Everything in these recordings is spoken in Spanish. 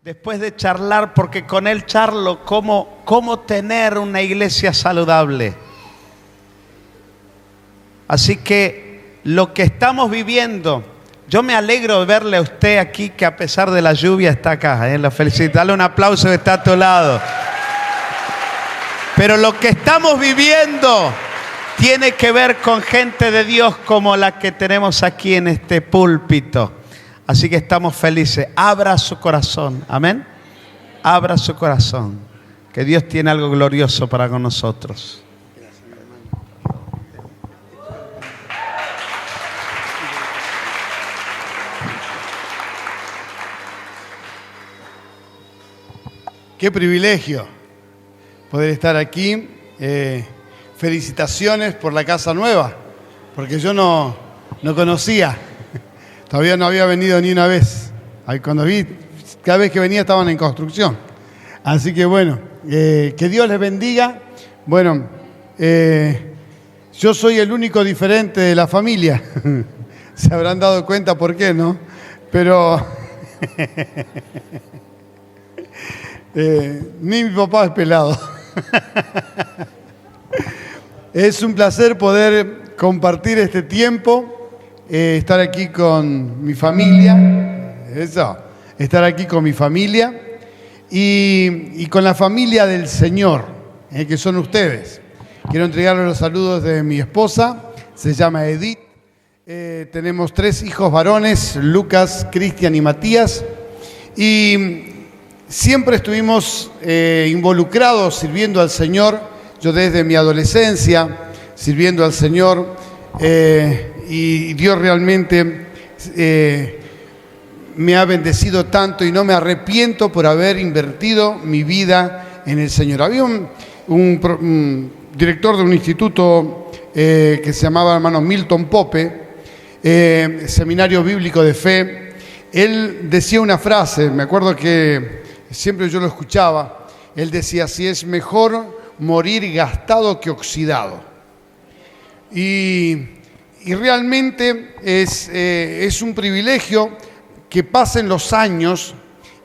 después de charlar, porque con él charlo cómo tener una iglesia saludable. Así que lo que estamos viviendo, yo me alegro de verle a usted aquí, que a pesar de la lluvia está acá. Lo felicito, dale un aplauso que está a tu lado. Pero lo que estamos viviendo tiene que ver con gente de Dios como la que tenemos aquí en este púlpito. Así que estamos felices. Abra su corazón. Amén. Abra su corazón. Que Dios tiene algo glorioso para con nosotros. Qué privilegio poder estar aquí. Felicitaciones por la casa nueva, porque yo no conocía. Todavía no había venido ni una vez. Cuando vi, cada vez que venía estaban en construcción. Así que bueno, que Dios les bendiga. Bueno, yo soy el único diferente de la familia. Se habrán dado cuenta por qué, ¿no? Pero ni mi papá es pelado. Es un placer poder compartir este tiempo. Estar aquí con mi familia, estar aquí con mi familia y con la familia del Señor, que son ustedes. Quiero entregarles los saludos de mi esposa, se llama Edith. Tenemos 3 hijos varones, Lucas, Cristian y Matías, y siempre estuvimos involucrados sirviendo al Señor. Yo desde mi adolescencia sirviendo al Señor. Y Dios realmente me ha bendecido tanto y no me arrepiento por haber invertido mi vida en el Señor. Había un director de un instituto que se llamaba hermano Milton Pope, Seminario Bíblico de Fe. Él decía una frase, me acuerdo que siempre yo lo escuchaba. Él decía: si es mejor morir gastado que oxidado. Y realmente es un privilegio que pasen los años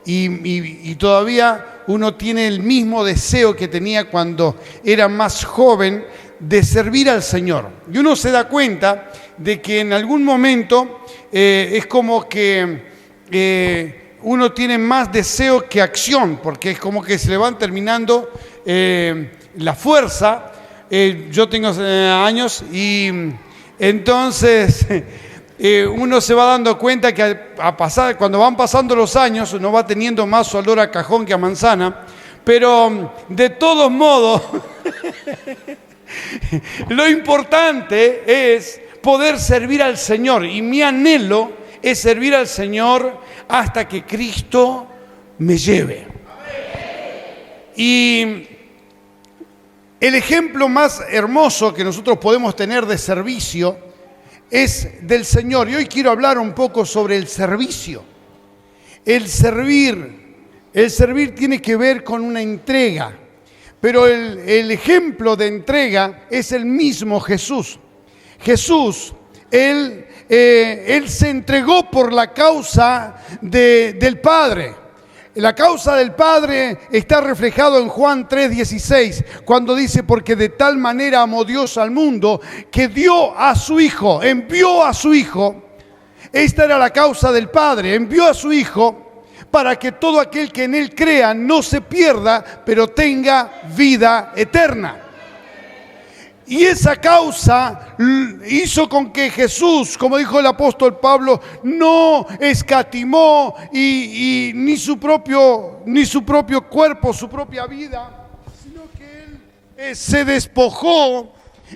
y todavía uno tiene el mismo deseo que tenía cuando era más joven de servir al Señor. Y uno se da cuenta de que en algún momento es como que uno tiene más deseo que acción, porque es como que se le van terminando la fuerza. Yo tengo años y entonces uno se va dando cuenta que cuando van pasando los años uno va teniendo más olor a cajón que a manzana, pero de todos modos lo importante es poder servir al Señor, y mi anhelo es servir al Señor hasta que Cristo me lleve. Y el ejemplo más hermoso que nosotros podemos tener de servicio es del Señor. Y hoy quiero hablar un poco sobre el servicio. El servir tiene que ver con una entrega. Pero el ejemplo de entrega es el mismo Jesús. Jesús, Él se entregó por la causa del Padre. La causa del Padre está reflejado en Juan 3:16, cuando dice: porque de tal manera amó Dios al mundo que dio a su Hijo, envió a su Hijo. Esta era la causa del Padre, envió a su Hijo para que todo aquel que en Él crea no se pierda, pero tenga vida eterna. Y esa causa hizo con que Jesús, como dijo el apóstol Pablo, no escatimó ni su propio cuerpo, su propia vida, sino que Él se despojó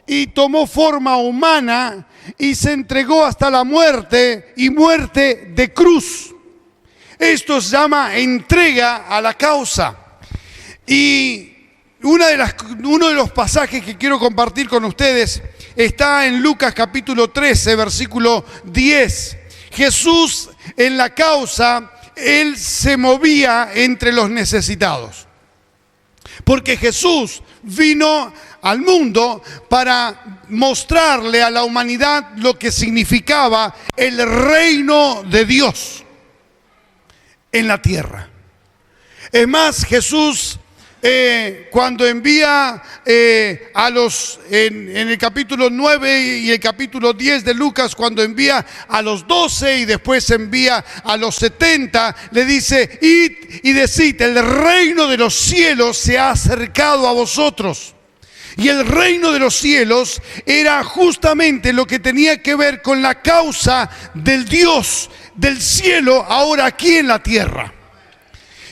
y tomó forma humana y se entregó hasta la muerte, y muerte de cruz. Esto se llama entrega a la causa. Y uno de los pasajes que quiero compartir con ustedes está en Lucas capítulo 13, versículo 10. Jesús en la causa, Él se movía entre los necesitados. Porque Jesús vino al mundo para mostrarle a la humanidad lo que significaba el reino de Dios en la tierra. Es más, Jesús cuando envía en el capítulo 9 y el capítulo 10 de Lucas, cuando envía a los 12 y después envía a los 70, le dice: id y decid, el reino de los cielos se ha acercado a vosotros. Y el reino de los cielos era justamente lo que tenía que ver con la causa del Dios del cielo ahora aquí en la tierra.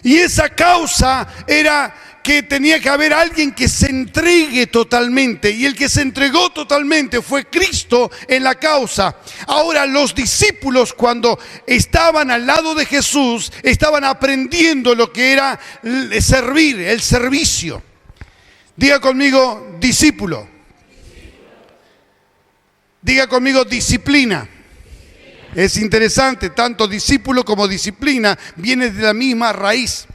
Y esa causa era que tenía que haber alguien que se entregue totalmente, y el que se entregó totalmente fue Cristo en la causa. Ahora los discípulos, cuando estaban al lado de Jesús, estaban aprendiendo lo que era servir, el servicio. Diga conmigo discípulo. Diga conmigo disciplina. Es interesante, tanto discípulo como disciplina viene de la misma raíz.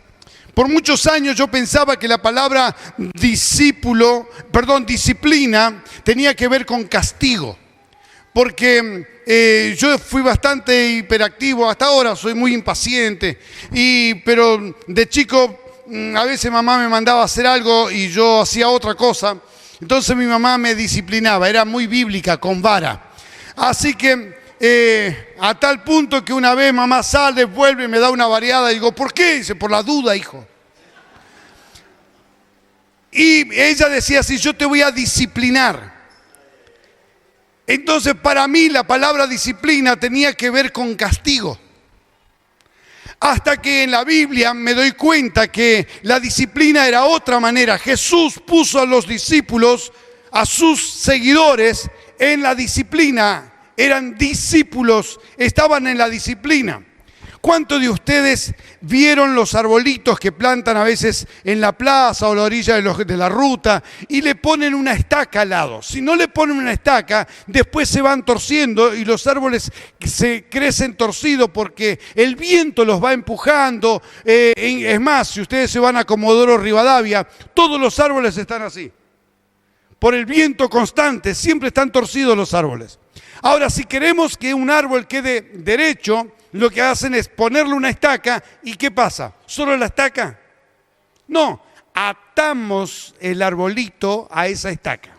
Por muchos años yo pensaba que la palabra disciplina tenía que ver con castigo. Porque yo fui bastante hiperactivo, hasta ahora soy muy impaciente, pero de chico a veces mamá me mandaba a hacer algo y yo hacía otra cosa. Entonces mi mamá me disciplinaba, era muy bíblica, con vara. Así que a tal punto que una vez mamá sale, vuelve y me da una variada y digo: ¿por qué? Dice: por la duda, hijo. Y ella decía así: yo te voy a disciplinar. Entonces para mí la palabra disciplina tenía que ver con castigo. Hasta que en la Biblia me doy cuenta que la disciplina era otra manera. Jesús puso a los discípulos, a sus seguidores, en la disciplina. Eran discípulos, estaban en la disciplina. ¿Cuántos de ustedes vieron los arbolitos que plantan a veces en la plaza o la orilla de la ruta y le ponen una estaca al lado? Si no le ponen una estaca, después se van torciendo y los árboles se crecen torcidos porque el viento los va empujando. Es más, si ustedes se van a Comodoro Rivadavia, todos los árboles están así. Por el viento constante, siempre están torcidos los árboles. Ahora, si queremos que un árbol quede derecho, lo que hacen es ponerle una estaca. ¿Y qué pasa? ¿Solo la estaca? No, atamos el arbolito a esa estaca.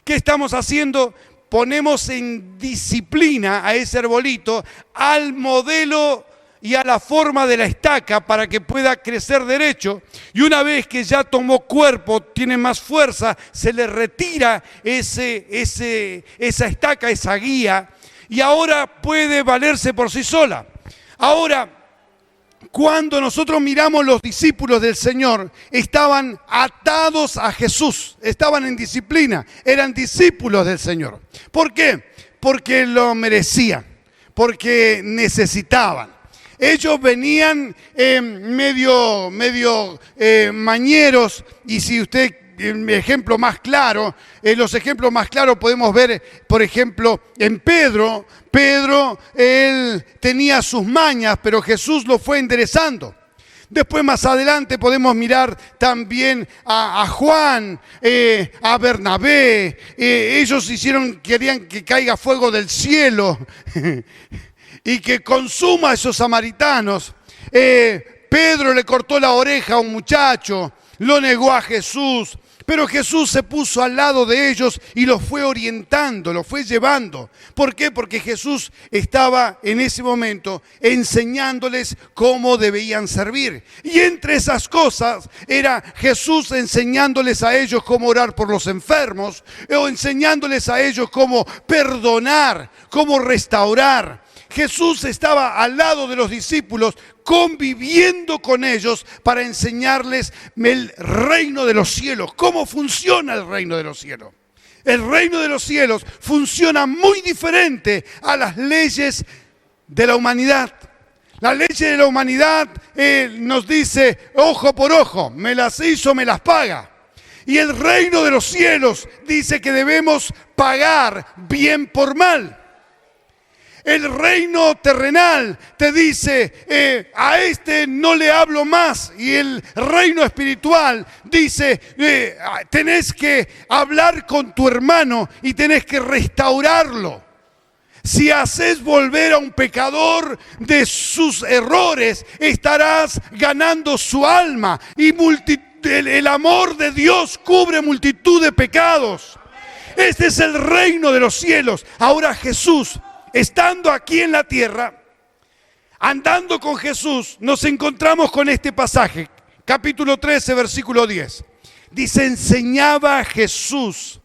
¿Qué estamos haciendo? Ponemos en disciplina a ese arbolito, al modelo y a la forma de la estaca para que pueda crecer derecho. Y una vez que ya tomó cuerpo, tiene más fuerza, se le retira esa estaca, esa guía, y ahora puede valerse por sí sola. Ahora, cuando nosotros miramos los discípulos del Señor, estaban atados a Jesús, estaban en disciplina, eran discípulos del Señor. ¿Por qué? Porque lo merecían, porque necesitaban. Ellos venían medio mañeros, y si usted, el ejemplo más claro, los ejemplos más claros podemos ver, por ejemplo, en Pedro. Pedro, él tenía sus mañas, pero Jesús lo fue enderezando. Después, más adelante, podemos mirar también a Juan, a Bernabé. Ellos querían que caiga fuego del cielo y que consuma a esos samaritanos. Pedro le cortó la oreja a un muchacho, lo negó a Jesús, pero Jesús se puso al lado de ellos y los fue orientando, los fue llevando. ¿Por qué? Porque Jesús estaba en ese momento enseñándoles cómo debían servir. Y entre esas cosas era Jesús enseñándoles a ellos cómo orar por los enfermos, o enseñándoles a ellos cómo perdonar, cómo restaurar. Jesús estaba al lado de los discípulos, conviviendo con ellos para enseñarles el reino de los cielos. ¿Cómo funciona el reino de los cielos? El reino de los cielos funciona muy diferente a las leyes de la humanidad. La ley de la humanidad nos dice ojo por ojo, me las hizo, me las paga. Y el reino de los cielos dice que debemos pagar bien por mal. El reino terrenal te dice, a este no le hablo más. Y el reino espiritual dice, tenés que hablar con tu hermano y tenés que restaurarlo. Si haces volver a un pecador de sus errores, estarás ganando su alma. Y el amor de Dios cubre multitud de pecados. Este es el reino de los cielos. Ahora Jesús, estando aquí en la tierra, andando con Jesús, nos encontramos con este pasaje. Capítulo 13, versículo 10. Dice, enseñaba Jesús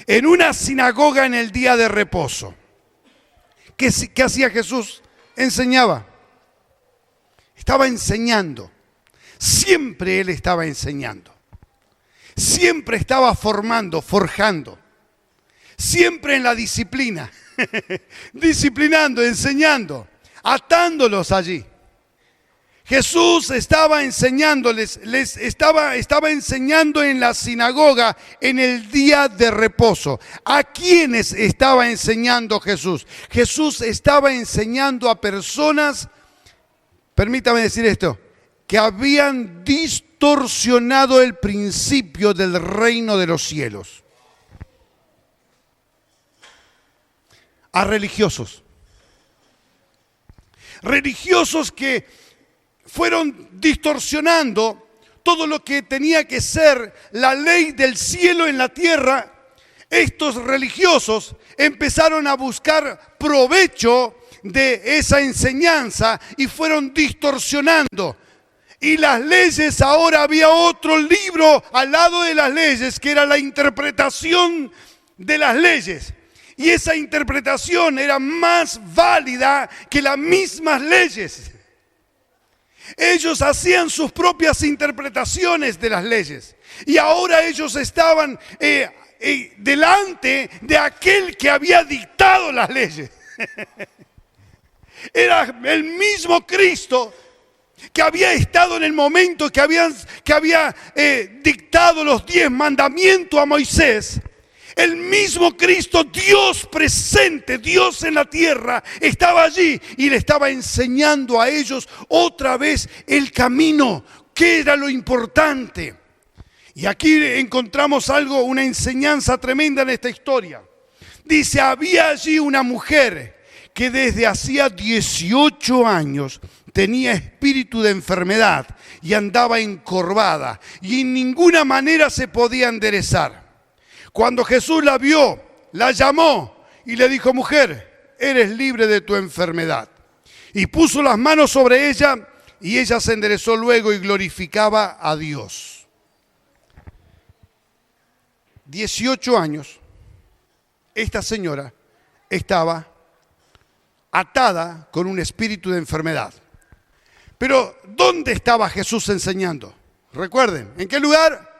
en una sinagoga en el día de reposo. ¿Qué hacía Jesús? Enseñaba. Estaba enseñando. Siempre Él estaba enseñando. Siempre estaba formando, forjando. Siempre en la disciplina. Disciplinando, enseñando, atándolos allí. Jesús estaba enseñándoles, estaba enseñando en la sinagoga en el día de reposo. ¿A quiénes estaba enseñando Jesús? Jesús estaba enseñando a personas, permítame decir esto, que habían distorsionado el principio del reino de los cielos. A religiosos. Religiosos que fueron distorsionando todo lo que tenía que ser la ley del cielo en la tierra. Estos religiosos empezaron a buscar provecho de esa enseñanza y fueron distorsionando. Y las leyes, ahora había otro libro al lado de las leyes, que era la interpretación de las leyes. Y esa interpretación era más válida que las mismas leyes. Ellos hacían sus propias interpretaciones de las leyes. Y ahora ellos estaban delante de aquel que había dictado las leyes. Era el mismo Cristo que había estado en el momento que había dictado los 10 mandamientos a Moisés. El mismo Cristo, Dios presente, Dios en la tierra, estaba allí y le estaba enseñando a ellos otra vez el camino, qué era lo importante. Y aquí encontramos una enseñanza tremenda en esta historia. Dice, había allí una mujer que desde hacía 18 años tenía espíritu de enfermedad y andaba encorvada y en ninguna manera se podía enderezar. Cuando Jesús la vio, la llamó y le dijo, mujer, eres libre de tu enfermedad. Y puso las manos sobre ella y ella se enderezó luego y glorificaba a Dios. 18 años, esta señora estaba atada con un espíritu de enfermedad. Pero, ¿dónde estaba Jesús enseñando? Recuerden, ¿en qué lugar?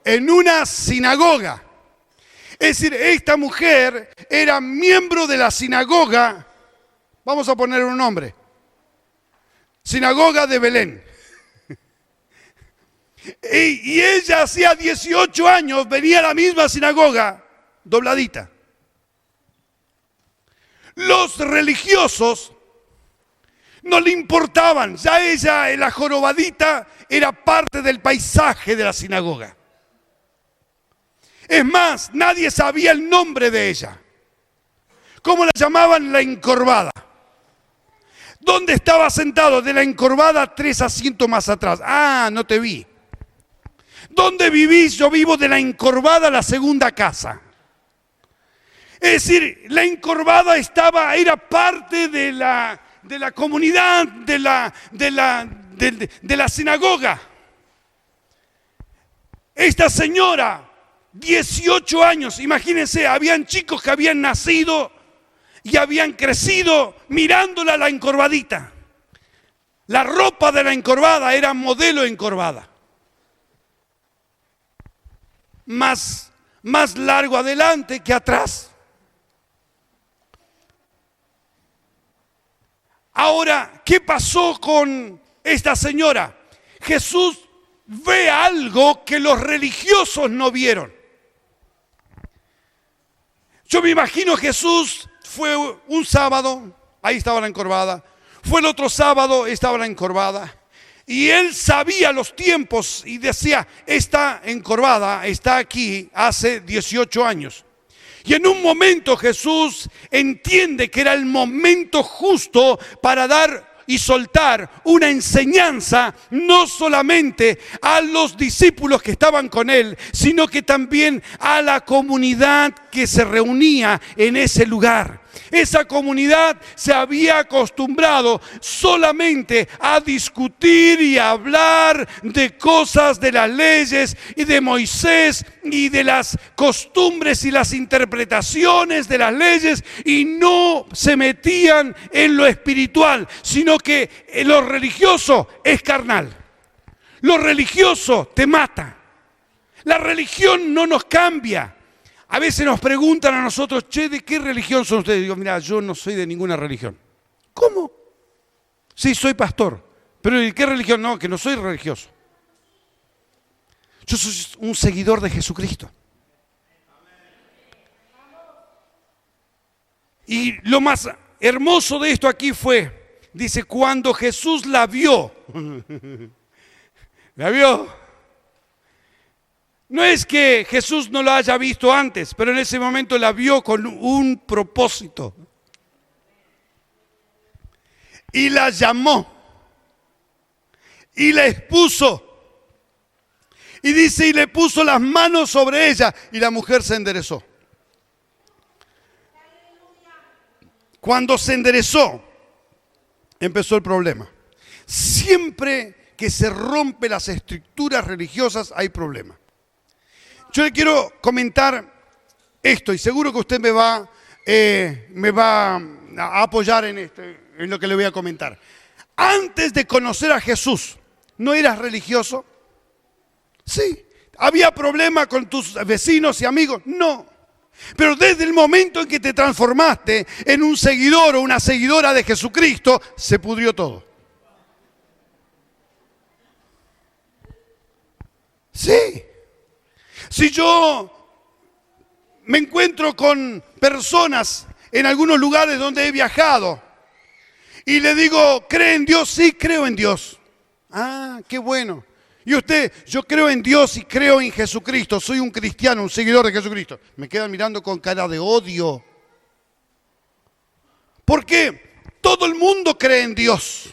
En una sinagoga. Es decir, esta mujer era miembro de la sinagoga, vamos a poner un nombre, Sinagoga de Belén. Y ella hacía 18 años venía a la misma sinagoga, dobladita. Los religiosos no le importaban, ya ella, la jorobadita, era parte del paisaje de la sinagoga. Es más, nadie sabía el nombre de ella. ¿Cómo la llamaban? La encorvada. ¿Dónde estaba sentado? De la encorvada 3 asientos más atrás. Ah, no te vi. ¿Dónde vivís? Yo vivo de la encorvada, la segunda casa. Es decir, la encorvada era parte de la comunidad, de la sinagoga. Esta señora, 18 años, imagínense, habían chicos que habían nacido y habían crecido mirándola a la encorvadita. La ropa de la encorvada era modelo encorvada. Más largo adelante que atrás. Ahora, ¿qué pasó con esta señora? Jesús ve algo que los religiosos no vieron. Yo me imagino Jesús fue un sábado, ahí estaba la encorvada. Fue el otro sábado, estaba la encorvada. Y él sabía los tiempos y decía, esta encorvada está aquí hace 18 años. Y en un momento Jesús entiende que era el momento justo para dar y soltar una enseñanza no solamente a los discípulos que estaban con él, sino que también a la comunidad que se reunía en ese lugar. Esa comunidad se había acostumbrado solamente a discutir y a hablar de cosas de las leyes y de Moisés y de las costumbres y las interpretaciones de las leyes, y no se metían en lo espiritual, sino que lo religioso es carnal. Lo religioso te mata. La religión no nos cambia. A veces nos preguntan a nosotros, che, ¿de qué religión son ustedes? Digo, mira, yo no soy de ninguna religión. ¿Cómo? Sí, soy pastor. ¿Pero de qué religión? No, que no soy religioso. Yo soy un seguidor de Jesucristo. Y lo más hermoso de esto aquí fue, dice, cuando Jesús la vio, la vio. No es que Jesús no la haya visto antes, pero en ese momento la vio con un propósito. Y la llamó. Y la expuso. Y dice, y le puso las manos sobre ella. Y la mujer se enderezó. Cuando se enderezó, empezó el problema. Siempre que se rompen las estructuras religiosas hay problema. Yo le quiero comentar esto, y seguro que usted me va a apoyar en lo que le voy a comentar. Antes de conocer a Jesús, ¿no eras religioso? Sí. ¿Había problema con tus vecinos y amigos? No. Pero desde el momento en que te transformaste en un seguidor o una seguidora de Jesucristo, se pudrió todo. Sí. Si yo me encuentro con personas en algunos lugares donde he viajado y le digo, ¿cree en Dios? Sí, creo en Dios. Ah, qué bueno. Y usted, yo creo en Dios y creo en Jesucristo. Soy un cristiano, un seguidor de Jesucristo. Me quedan mirando con cara de odio. ¿Por qué? Todo el mundo cree en Dios.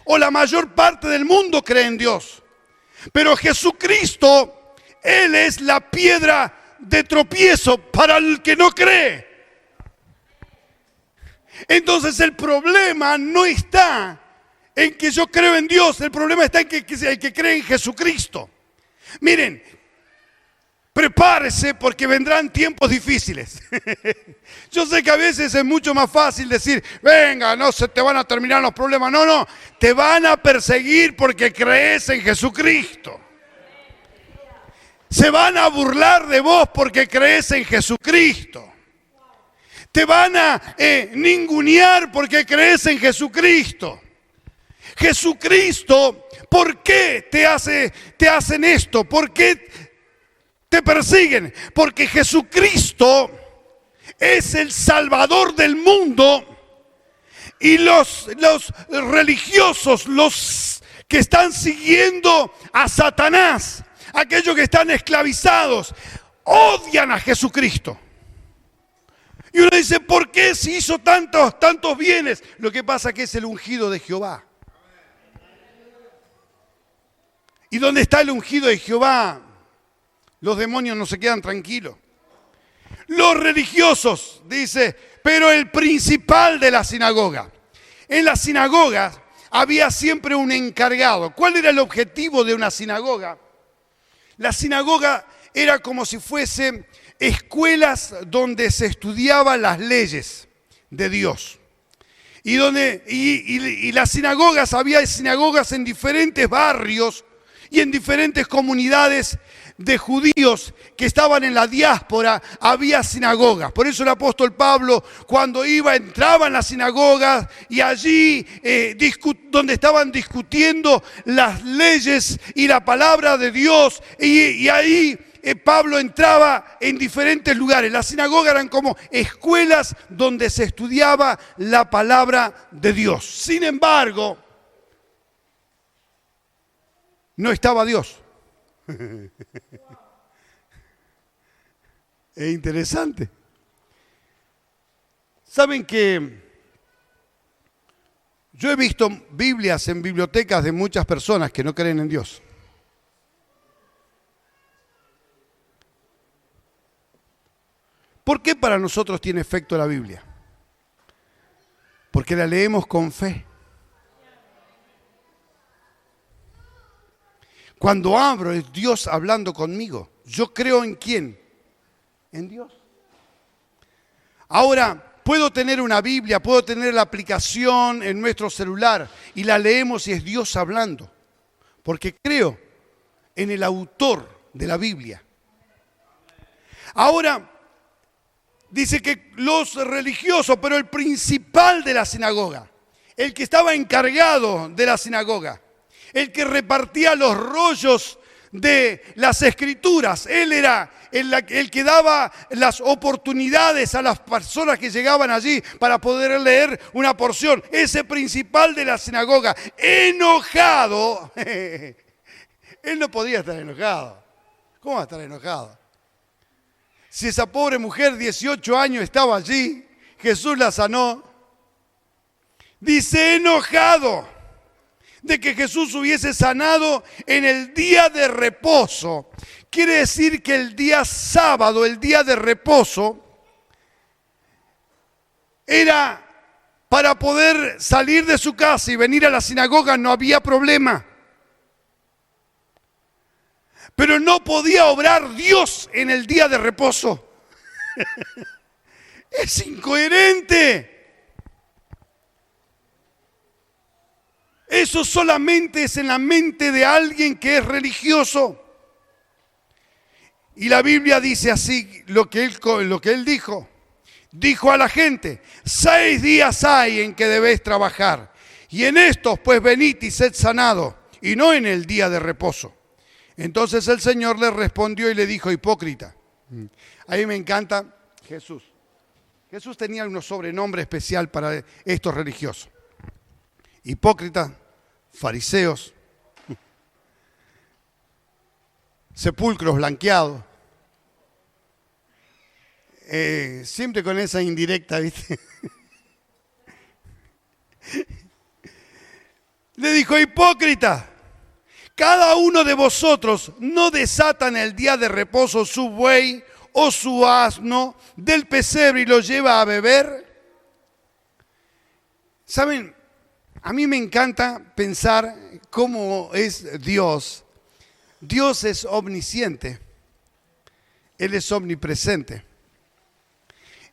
O la mayor parte del mundo cree en Dios. Pero Jesucristo, Él es la piedra de tropiezo para el que no cree. Entonces el problema no está en que yo creo en Dios, el problema está en que el que cree en Jesucristo. Miren, prepárese porque vendrán tiempos difíciles. Yo sé que a veces es mucho más fácil decir, venga, no se te van a terminar los problemas. No, te van a perseguir porque crees en Jesucristo. Se van a burlar de vos porque crees en Jesucristo. Te van a ningunear porque crees en Jesucristo. Jesucristo, ¿por qué te hacen esto? ¿Por qué te persiguen? Porque Jesucristo es el Salvador del mundo y los religiosos, los que están siguiendo a Satanás, aquellos que están esclavizados, odian a Jesucristo. Y uno dice, ¿por qué si hizo tantos bienes? Lo que pasa es que es el ungido de Jehová. Y donde está el ungido de Jehová, los demonios no se quedan tranquilos. Los religiosos, dice, pero el principal de la sinagoga. En las sinagogas había siempre un encargado. ¿Cuál era el objetivo de una sinagoga? La sinagoga era como si fuese escuelas donde se estudiaban las leyes de Dios. Y las sinagogas, había sinagogas en diferentes barrios y en diferentes comunidades de judíos que estaban en la diáspora, había sinagogas. Por eso el apóstol Pablo, cuando entraba en las sinagogas y allí donde estaban discutiendo las leyes y la palabra de Dios, y ahí Pablo entraba en diferentes lugares. Las sinagogas eran como escuelas donde se estudiaba la palabra de Dios. Sin embargo, no estaba Dios. Es interesante. Saben que yo he visto Biblias en bibliotecas de muchas personas que no creen en Dios. ¿Por qué para nosotros tiene efecto la Biblia? Porque la leemos con fe. Cuando abro es Dios hablando conmigo. Yo creo en quién, en Dios. Ahora, puedo tener una Biblia, puedo tener la aplicación en nuestro celular y la leemos y es Dios hablando. Porque creo en el autor de la Biblia. Ahora, dice que los religiosos, pero el principal de la sinagoga, el que estaba encargado de la sinagoga, el que repartía los rollos de las escrituras, él era el que daba las oportunidades a las personas que llegaban allí para poder leer una porción. Ese principal de la sinagoga, enojado, él no podía estar enojado. ¿Cómo va a estar enojado? Si esa pobre mujer, 18 años, estaba allí, Jesús la sanó. Dice enojado de que Jesús hubiese sanado en el día de reposo. Quiere decir que el día sábado, el día de reposo, era para poder salir de su casa y venir a la sinagoga, no había problema. Pero no podía obrar Dios en el día de reposo. Es incoherente. Eso solamente es en la mente de alguien que es religioso. Y la Biblia dice así, lo que él dijo. Dijo a la gente, 6 días hay en que debéis trabajar. Y en estos pues venid y sed sanado, y no en el día de reposo. Entonces el Señor le respondió y le dijo, hipócrita. A mí me encanta Jesús. Jesús tenía un sobrenombre especial para estos religiosos. Hipócritas, fariseos, sepulcros blanqueados. Siempre con esa indirecta, ¿viste? Le dijo, hipócrita. Cada uno de vosotros no desata en el día de reposo su buey o su asno del pesebre y lo lleva a beber. ¿Saben? A mí me encanta pensar cómo es Dios. Dios es omnisciente. Él es omnipresente.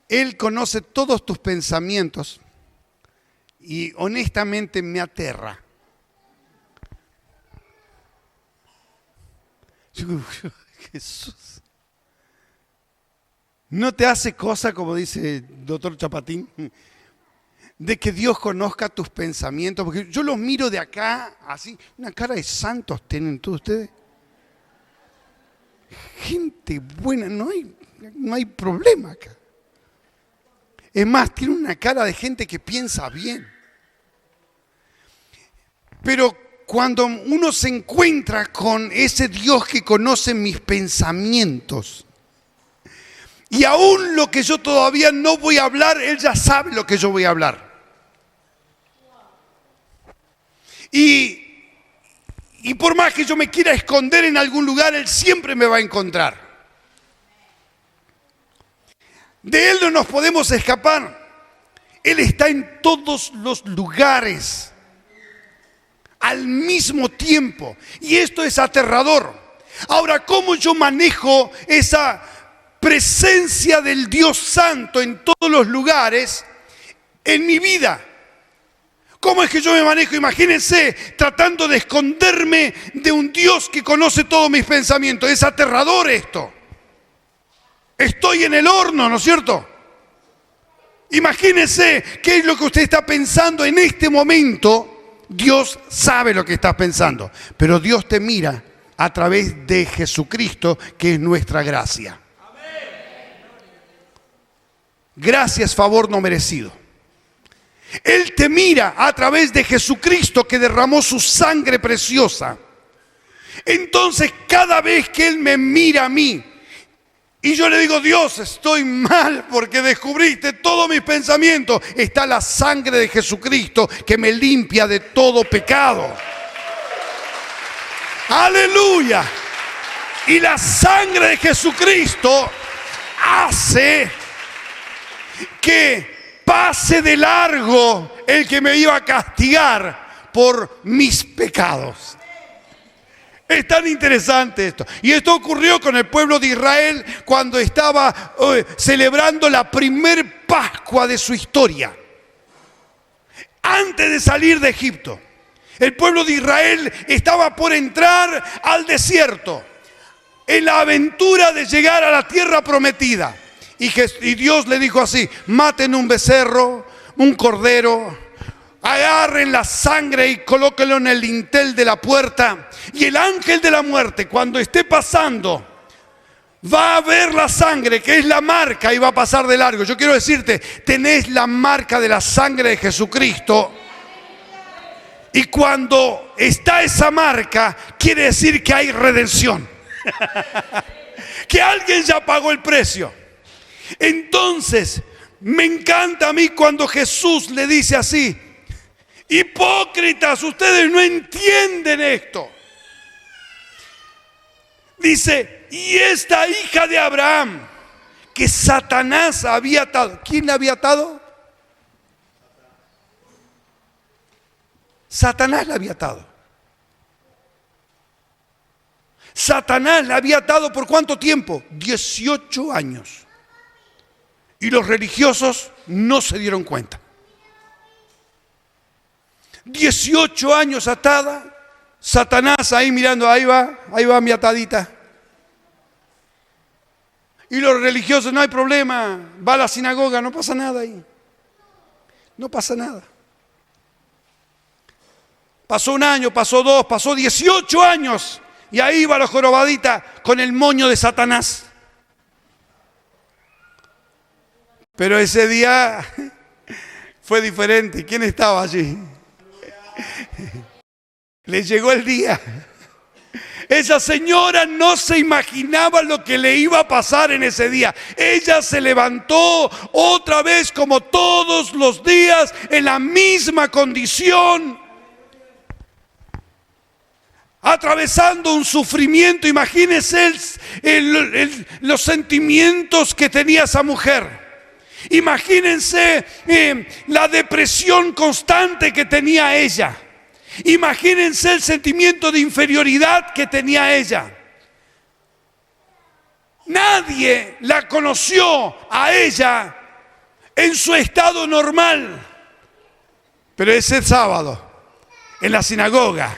Él conoce todos tus pensamientos y honestamente me aterra. Jesús, ¿no te hace cosa, como dice el doctor Chapatín, de que Dios conozca tus pensamientos? Porque yo los miro de acá, así, una cara de santos tienen todos ustedes. Gente buena, no hay problema acá. Es más, tiene una cara de gente que piensa bien. Pero cuando uno se encuentra con ese Dios que conoce mis pensamientos, y aún lo que yo todavía no voy a hablar, Él ya sabe lo que yo voy a hablar. Y por más que yo me quiera esconder en algún lugar, Él siempre me va a encontrar. De Él no nos podemos escapar. Él está en todos los lugares al mismo tiempo. Y esto es aterrador. Ahora, ¿cómo yo manejo esa presencia del Dios Santo en todos los lugares en mi vida? ¿Cómo es que yo me manejo? Imagínense tratando de esconderme de un Dios que conoce todos mis pensamientos. Es aterrador esto. Estoy en el horno, ¿no es cierto? Imagínense qué es lo que usted está pensando en este momento. Dios sabe lo que estás pensando, pero Dios te mira a través de Jesucristo, que es nuestra gracia. Gracia es favor no merecido. Él te mira a través de Jesucristo, que derramó su sangre preciosa. Entonces, cada vez que Él me mira a mí, Y yo le digo, Dios, estoy mal porque descubriste todos mis pensamientos. Está la sangre de Jesucristo que me limpia de todo pecado. ¡Aleluya! Y la sangre de Jesucristo hace que pase de largo el que me iba a castigar por mis pecados. Es tan interesante esto. Y esto ocurrió con el pueblo de Israel cuando estaba celebrando la primer Pascua de su historia. Antes de salir de Egipto, el pueblo de Israel estaba por entrar al desierto, en la aventura de llegar a la tierra prometida. Y Dios le dijo así: maten un becerro, un cordero, agarren la sangre y colóquenlo en el dintel de la puerta. Y el ángel de la muerte, cuando esté pasando, va a ver la sangre, que es la marca, y va a pasar de largo. Yo quiero decirte, tenés la marca de la sangre de Jesucristo. Y cuando está esa marca, quiere decir que hay redención. Que alguien ya pagó el precio. Entonces, me encanta a mí cuando Jesús le dice así: hipócritas, ustedes no entienden esto. Dice, y esta hija de Abraham, que Satanás había atado. ¿Quién la había atado? Satanás la había atado. Satanás la había atado ¿por cuánto tiempo? 18 años. Y los religiosos no se dieron cuenta. 18 años atada, Satanás ahí mirando, ahí va mi atadita. Y los religiosos, no hay problema, va a la sinagoga, no pasa nada ahí. No pasa nada. Pasó un año, pasó dos, pasó 18 años. Y ahí va la jorobadita con el moño de Satanás. Pero ese día fue diferente. ¿Quién estaba allí? Le llegó el día. Esa señora no se imaginaba lo que le iba a pasar en ese día. Ella se levantó otra vez como todos los días en la misma condición, atravesando un sufrimiento. Imagínense los sentimientos que tenía esa mujer. Imagínense la depresión constante que tenía ella. Imagínense el sentimiento de inferioridad que tenía ella. Nadie la conoció a ella en su estado normal. Pero ese sábado, en la sinagoga,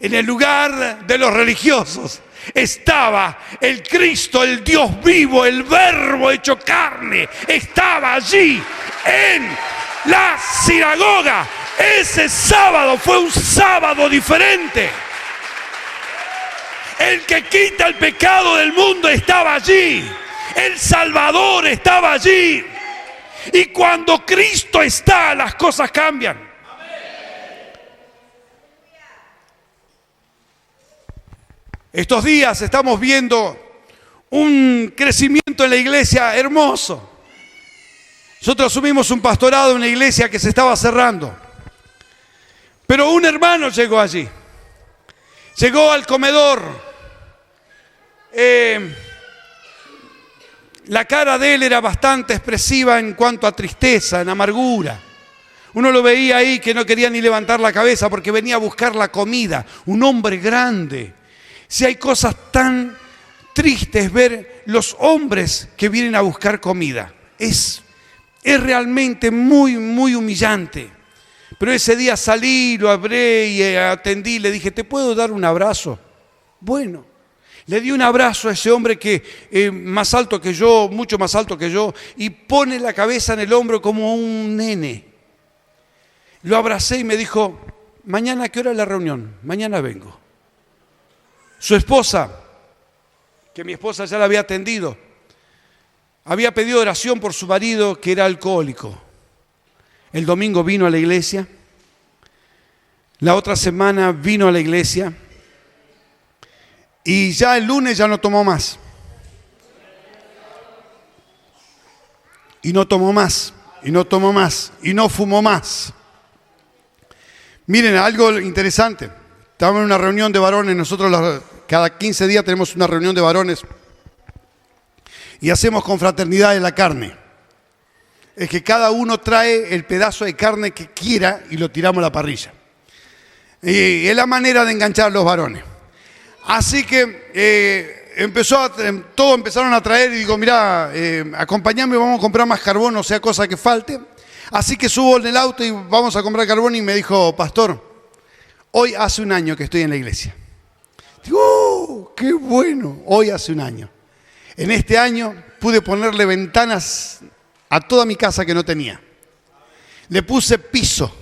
en el lugar de los religiosos, estaba el Cristo, el Dios vivo, el Verbo hecho carne. Estaba allí en la sinagoga. Ese sábado fue un sábado diferente. El que quita el pecado del mundo estaba allí. El Salvador estaba allí. Y cuando Cristo está, las cosas cambian. Estos días estamos viendo un crecimiento en la iglesia hermoso. Nosotros asumimos un pastorado en una iglesia que se estaba cerrando. Pero un hermano llegó allí. Llegó al comedor. La cara de él era bastante expresiva en cuanto a tristeza, en amargura. Uno lo veía ahí que no quería ni levantar la cabeza porque venía a buscar la comida. Un hombre grande. Si hay cosas tan tristes ver los hombres que vienen a buscar comida. Es realmente muy, muy humillante. Pero ese día salí, lo hablé y atendí, le dije, ¿te puedo dar un abrazo? Bueno, le di un abrazo a ese hombre que más alto que yo, mucho más alto que yo, y pone la cabeza en el hombro como un nene. Lo abracé y me dijo, ¿mañana a qué hora es la reunión? Mañana vengo. Su esposa, que mi esposa ya la había atendido, había pedido oración por su marido que era alcohólico. El domingo vino a la iglesia, la otra semana vino a la iglesia y ya el lunes ya no tomó más. y no tomo más, y no tomo más, y no fumo más. Miren, algo interesante. Estamos en una reunión de varones, nosotros cada 15 días tenemos una reunión de varones y hacemos confraternidad en la carne. Es que cada uno trae el pedazo de carne que quiera y lo tiramos a la parrilla. Y es la manera de enganchar a los varones. Así que todos empezaron a traer y digo, mira, acompáñame, vamos a comprar más carbón, no sea cosa que falte. Así que subo en el auto y vamos a comprar carbón y me dijo, pastor, hoy hace un año que estoy en la iglesia. Digo, ¡oh, qué bueno! Hoy hace un año. En este año pude ponerle ventanas a toda mi casa que no tenía. Le puse piso.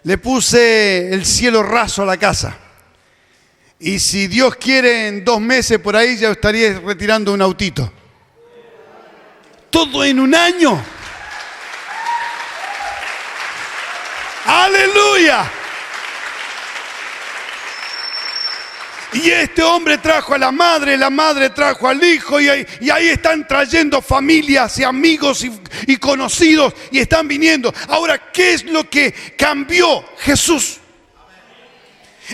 Le puse el cielo raso a la casa. Y si Dios quiere, en 2 meses por ahí ya estaría retirando un autito. Todo en un año. ¡Aleluya! Y este hombre trajo a la madre trajo al hijo y ahí están trayendo familias y amigos y conocidos y están viniendo. Ahora, ¿qué es lo que cambió Jesús?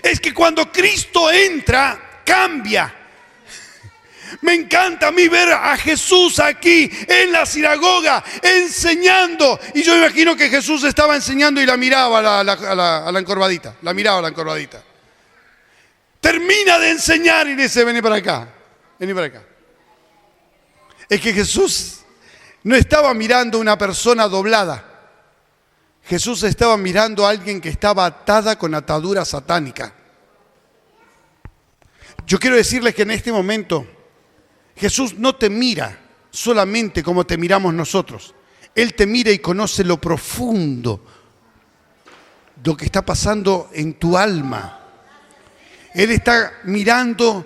Es que cuando Cristo entra, cambia. Me encanta a mí ver a Jesús aquí en la sinagoga enseñando. Y yo imagino que Jesús estaba enseñando y la miraba a la encorvadita. La miraba a la encorvadita. Termina de enseñar y dice, vení para acá. Vení para acá. Es que Jesús no estaba mirando a una persona doblada. Jesús estaba mirando a alguien que estaba atada con atadura satánica. Yo quiero decirles que en este momento Jesús no te mira solamente como te miramos nosotros. Él te mira y conoce lo profundo, lo que está pasando en tu alma. Él está mirando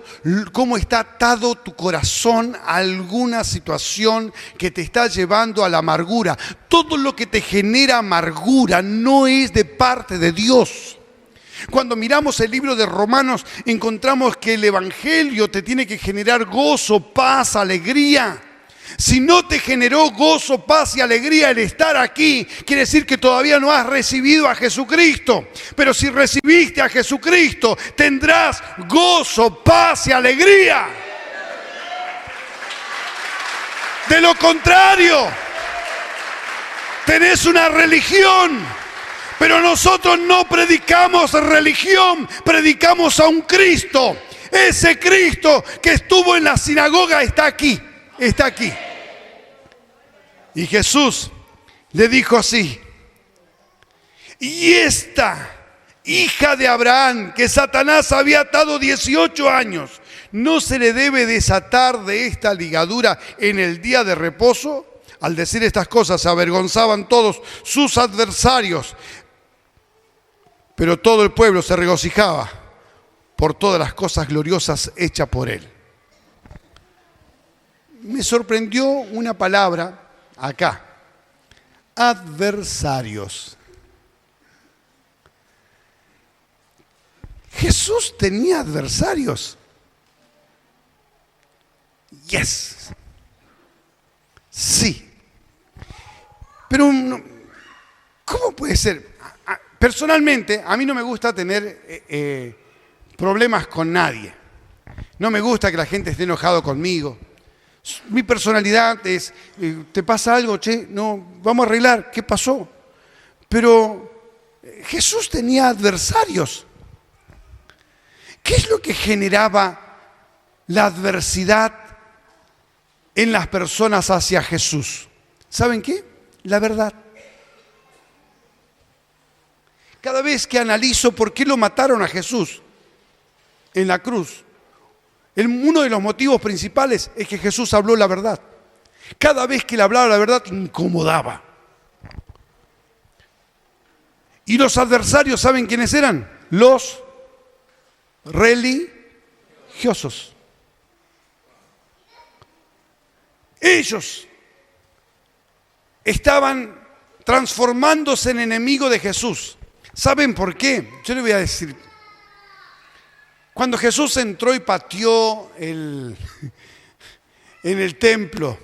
cómo está atado tu corazón a alguna situación que te está llevando a la amargura. Todo lo que te genera amargura no es de parte de Dios. Cuando miramos el libro de Romanos, encontramos que el Evangelio te tiene que generar gozo, paz, alegría. Si no te generó gozo, paz y alegría el estar aquí, quiere decir que todavía no has recibido a Jesucristo. Pero si recibiste a Jesucristo, tendrás gozo, paz y alegría. De lo contrario, tenés una religión. Pero nosotros no predicamos religión, predicamos a un Cristo. Ese Cristo que estuvo en la sinagoga está aquí. Está aquí. Y Jesús le dijo así: y esta hija de Abraham, que Satanás había atado 18 años, ¿no se le debe desatar de esta ligadura en el día de reposo? Al decir estas cosas se avergonzaban todos sus adversarios, pero todo el pueblo se regocijaba por todas las cosas gloriosas hechas por él. Me sorprendió una palabra acá: adversarios. Jesús tenía adversarios. Yes. Sí. Pero, ¿cómo puede ser? Personalmente, a mí no me gusta tener problemas con nadie. No me gusta que la gente esté enojado conmigo. Mi personalidad es, ¿te pasa algo? Che, no, vamos a arreglar, ¿qué pasó? Pero Jesús tenía adversarios. ¿Qué es lo que generaba la adversidad en las personas hacia Jesús? ¿Saben qué? La verdad. Cada vez que analizo por qué lo mataron a Jesús en la cruz, uno de los motivos principales es que Jesús habló la verdad. Cada vez que le hablaba la verdad, incomodaba. Y los adversarios, ¿saben quiénes eran? Los religiosos. Ellos estaban transformándose en enemigos de Jesús. ¿Saben por qué? Yo les voy a decir. Cuando Jesús entró y pateó en el templo,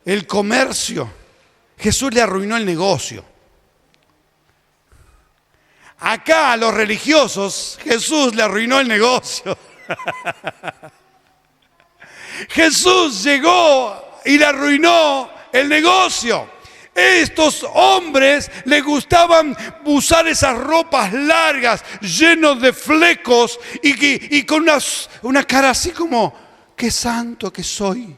el comercio. Jesús le arruinó el negocio. Acá a los religiosos Jesús le arruinó el negocio. Jesús llegó y le arruinó el negocio. Estos hombres les gustaban usar esas ropas largas, llenos de flecos y con una cara así como, qué santo que soy.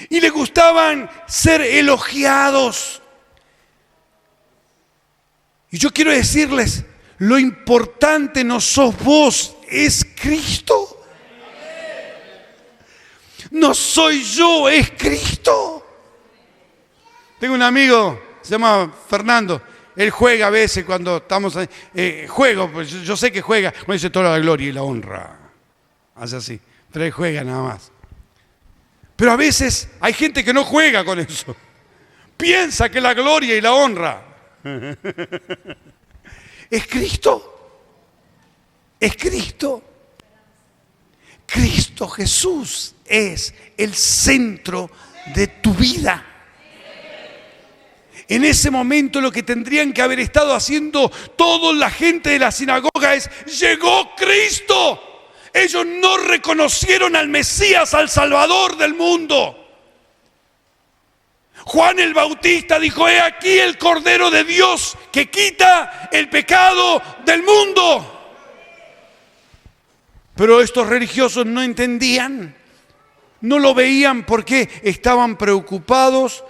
Y les gustaban ser elogiados. Y yo quiero decirles, lo importante no sos vos, es Cristo. No soy yo, es Cristo. Tengo un amigo, se llama Fernando. Él juega a veces cuando estamos juego, pues yo sé que juega, cuando dice toda la gloria y la honra. Hace así, pero él juega nada más. Pero a veces hay gente que no juega con eso. Piensa que la gloria y la honra es Cristo. Es Cristo. Cristo Jesús es el centro de tu vida. En ese momento lo que tendrían que haber estado haciendo toda la gente de la sinagoga es: llegó Cristo. Ellos no reconocieron al Mesías, al Salvador del mundo. Juan el Bautista dijo: he aquí el Cordero de Dios que quita el pecado del mundo. Pero estos religiosos no entendían, no lo veían porque estaban preocupados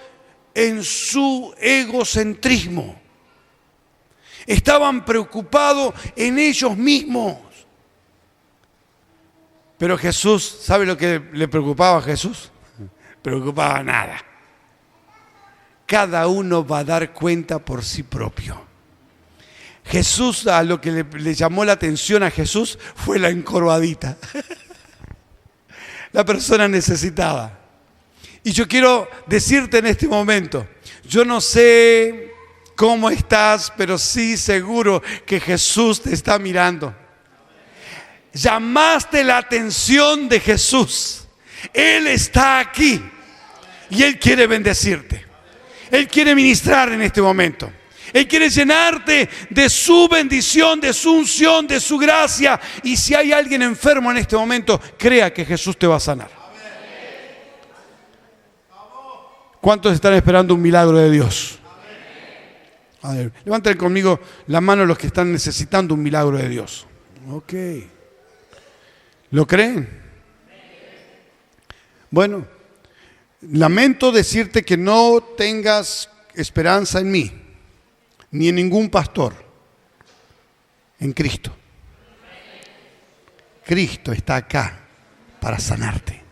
en su egocentrismo. Estaban preocupados en ellos mismos. Pero Jesús, ¿sabe lo que le preocupaba a Jesús? Preocupaba nada. Cada uno va a dar cuenta por sí propio. Jesús, a lo que le llamó la atención a Jesús fue la encorvadita. La persona necesitada. Y yo quiero decirte en este momento, yo no sé cómo estás, pero sí seguro que Jesús te está mirando. Llamaste la atención de Jesús. Él está aquí y Él quiere bendecirte. Él quiere ministrar en este momento. Él quiere llenarte de su bendición, de su unción, de su gracia. Y si hay alguien enfermo en este momento, crea que Jesús te va a sanar. ¿Cuántos están esperando un milagro de Dios? A ver, levanten conmigo la mano los que están necesitando un milagro de Dios. Ok. ¿Lo creen? Bueno, lamento decirte que no tengas esperanza en mí, ni en ningún pastor, en Cristo. Cristo está acá para sanarte.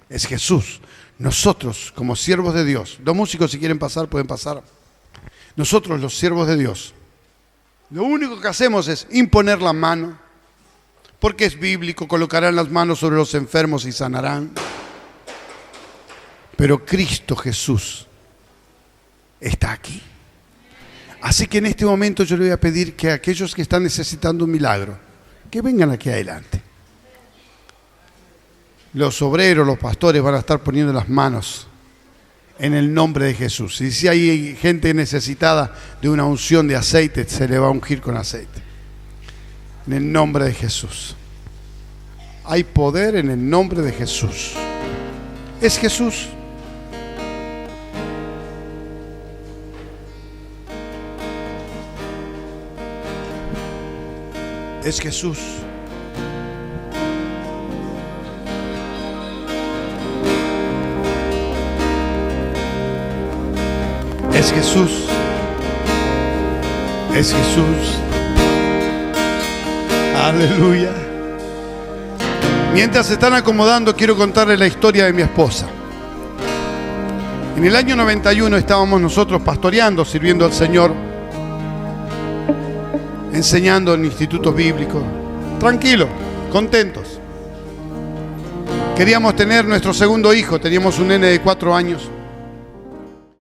Es Jesús. Nosotros, como siervos de Dios, los músicos si quieren pasar, pueden pasar. Nosotros, los siervos de Dios, lo único que hacemos es imponer la mano, porque es bíblico, colocarán las manos sobre los enfermos y sanarán. Pero Cristo Jesús está aquí. Así que en este momento yo le voy a pedir que aquellos que están necesitando un milagro, que vengan aquí adelante. Los obreros, los pastores van a estar poniendo las manos en el nombre de Jesús. Y si hay gente necesitada de una unción de aceite, se le va a ungir con aceite. En el nombre de Jesús. Hay poder en el nombre de Jesús. Es Jesús. Es Jesús. Es Jesús. Es Jesús. Aleluya. Mientras se están acomodando, quiero contarles la historia de mi esposa. En el año 91 estábamos nosotros pastoreando, sirviendo al Señor, enseñando en institutos bíblicos, tranquilos, contentos. Queríamos tener nuestro segundo hijo, teníamos un nene de 4 años.